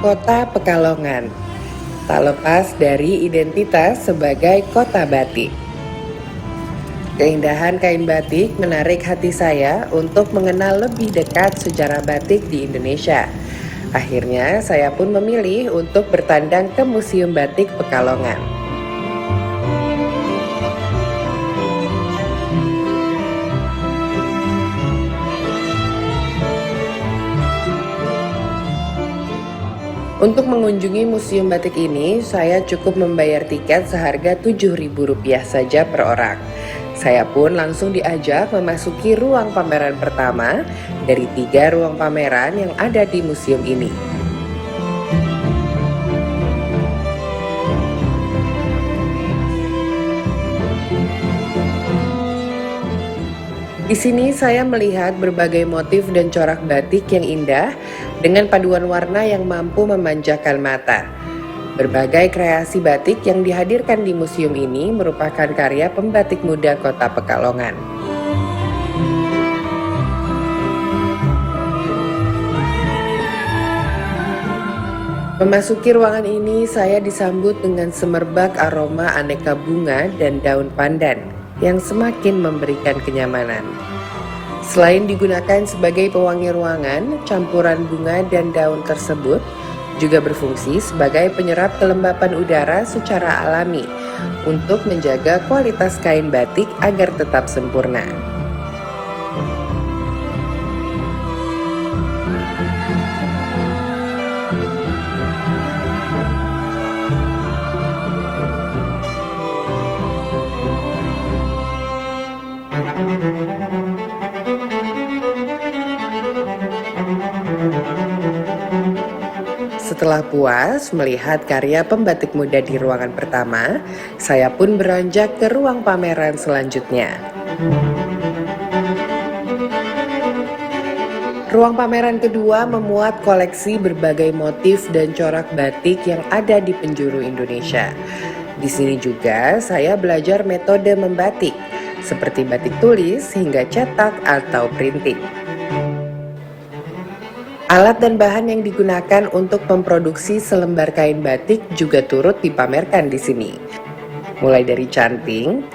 Kota Pekalongan, tak lepas dari identitas sebagai kota batik. Keindahan kain batik menarik hati saya untuk mengenal lebih dekat sejarah batik di Indonesia. Akhirnya saya pun memilih untuk bertandang ke Museum Batik Pekalongan. Untuk mengunjungi Museum Batik ini, saya cukup membayar tiket seharga Rp7.000 saja per orang. Saya pun langsung diajak memasuki ruang pameran pertama dari 3 ruang pameran yang ada di museum ini. Di sini saya melihat berbagai motif dan corak batik yang indah dengan paduan warna yang mampu memanjakan mata. Berbagai kreasi batik yang dihadirkan di museum ini merupakan karya pembatik muda Kota Pekalongan. Memasuki ruangan ini, saya disambut dengan semerbak aroma aneka bunga dan daun pandan yang semakin memberikan kenyamanan. Selain digunakan sebagai pewangi ruangan, campuran bunga dan daun tersebut juga berfungsi sebagai penyerap kelembapan udara secara alami untuk menjaga kualitas kain batik agar tetap sempurna. Setelah puas melihat karya pembatik muda di ruangan pertama, saya pun beranjak ke ruang pameran selanjutnya. Ruang pameran kedua memuat koleksi berbagai motif dan corak batik yang ada di penjuru Indonesia. Di sini juga saya belajar metode membatik, seperti batik tulis hingga cetak atau printing. Alat dan bahan yang digunakan untuk memproduksi selembar kain batik juga turut dipamerkan di sini. Mulai dari canting,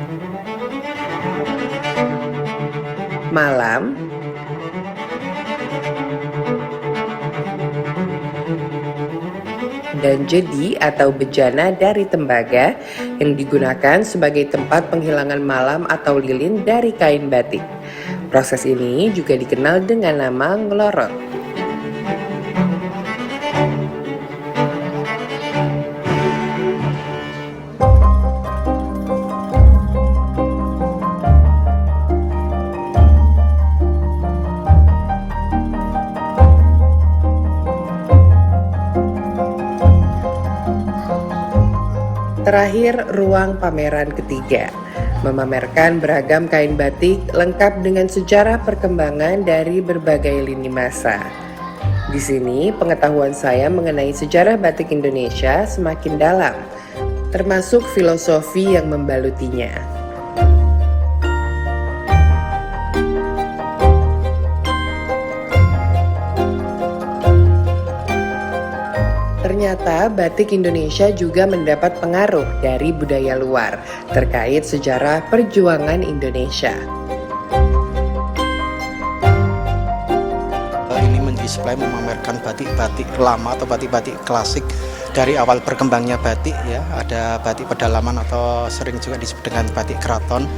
malam, dan jedi atau bejana dari tembaga yang digunakan sebagai tempat penghilangan malam atau lilin dari kain batik. Proses ini juga dikenal dengan nama ngelorot. Terakhir, ruang pameran ketiga memamerkan beragam kain batik lengkap dengan sejarah perkembangan dari berbagai lini masa. Di sini, pengetahuan saya mengenai sejarah batik Indonesia semakin dalam, termasuk filosofi yang membalutinya. Ternyata batik Indonesia juga mendapat pengaruh dari budaya luar terkait sejarah perjuangan Indonesia. Ini mendisplay memamerkan batik-batik lama atau batik-batik klasik dari awal berkembangnya batik ya. Ada batik pedalaman atau sering juga disebut dengan batik keraton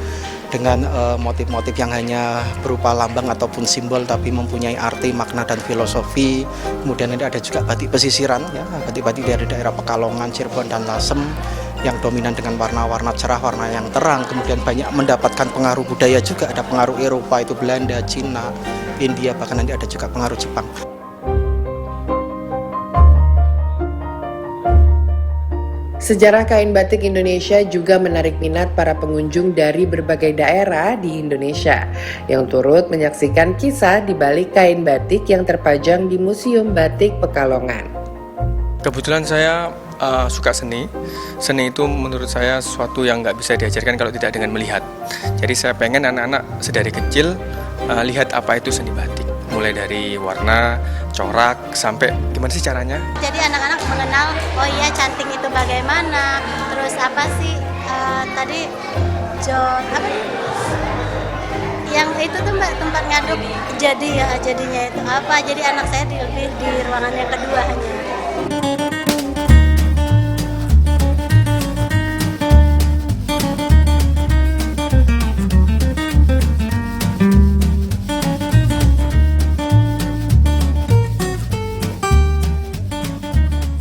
dengan motif-motif yang hanya berupa lambang ataupun simbol tapi mempunyai arti, makna dan filosofi. Kemudian ini ada juga batik pesisiran ya, batik-batik dari daerah Pekalongan, Cirebon dan Lasem yang dominan dengan warna-warna cerah, warna yang terang. Kemudian banyak mendapatkan pengaruh budaya juga, ada pengaruh Eropa itu Belanda, Cina, India, bahkan nanti ada juga pengaruh Jepang. Sejarah kain batik Indonesia juga menarik minat para pengunjung dari berbagai daerah di Indonesia yang turut menyaksikan kisah di balik kain batik yang terpajang di Museum Batik Pekalongan. Kebetulan saya suka seni. Seni itu menurut saya sesuatu yang nggak bisa diajarkan kalau tidak dengan melihat. Jadi saya pengen anak-anak sedari kecil lihat apa itu seni batik. mulai dari warna, corak, sampai gimana sih caranya. Jadi anak-anak mengenal, oh iya canting itu bagaimana, terus apa sih tadi apa nih? Yang itu tuh Mbak tempat ngaduk jadinya itu apa? Jadi anak saya lebih di ruangan yang kedua hanya.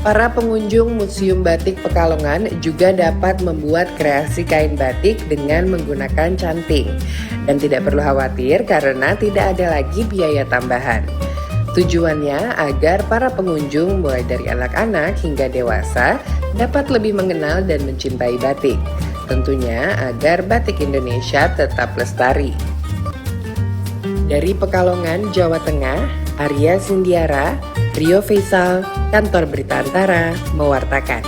Para pengunjung Museum Batik Pekalongan juga dapat membuat kreasi kain batik dengan menggunakan canting dan tidak perlu khawatir karena tidak ada lagi biaya tambahan. Tujuannya agar para pengunjung mulai dari anak-anak hingga dewasa dapat lebih mengenal dan mencintai batik. Tentunya agar batik Indonesia tetap lestari. Dari Pekalongan, Jawa Tengah, Arya Sindiara, Rio Faisal, Kantor Berita Antara, mewartakan.